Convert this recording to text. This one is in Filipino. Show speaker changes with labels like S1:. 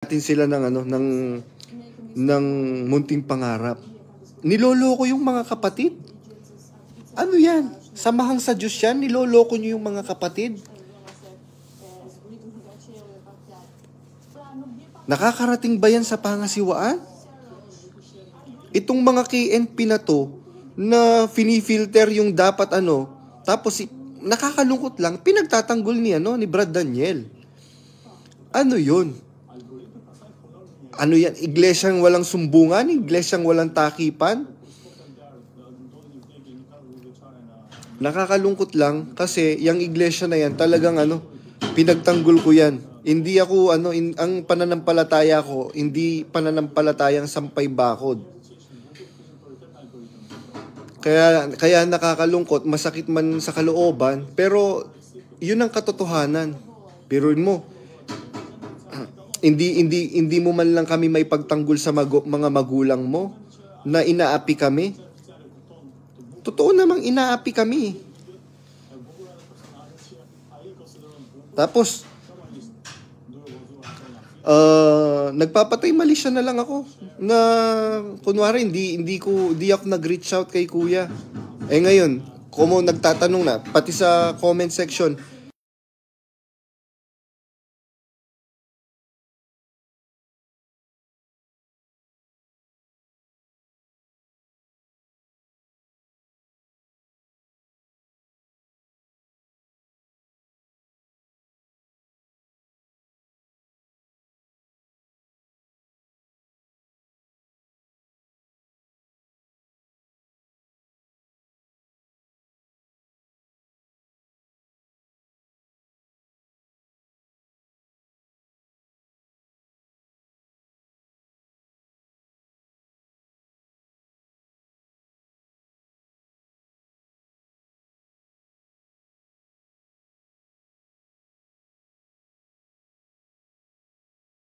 S1: natin sila ng ng munting pangarap. Niloloko yung mga kapatid. Ano yan? Samahang sa Diyos yan, niloloko nyo yung mga kapatid. Nakakarating ba yan sa pangasiwaan? Itong mga KNP na to, na finifilter yung dapat tapos nakakalungkot lang, pinagtatanggol ni Brad Daniel. Ano yun? Ano yan? Iglesyang walang sumbungan? Iglesyang walang takipan? Nakakalungkot lang kasi yung iglesia na yan talagang pinagtanggol ko yan. Hindi ako ang pananampalataya ko, hindi pananampalatayang sampay bakod. Kaya nakakalungkot, masakit man sa kalooban, pero yun ang katotohanan. Biruin mo, hindi mo man lang kami may pagtanggol sa mga magulang mo na inaapi kami. Totoo namang inaapi kami. Tapos nagpapatay mali siya na lang ako na kunwari hindi ako nag-reach out kay kuya. Ngayon, nagtatanong na pati sa comment section,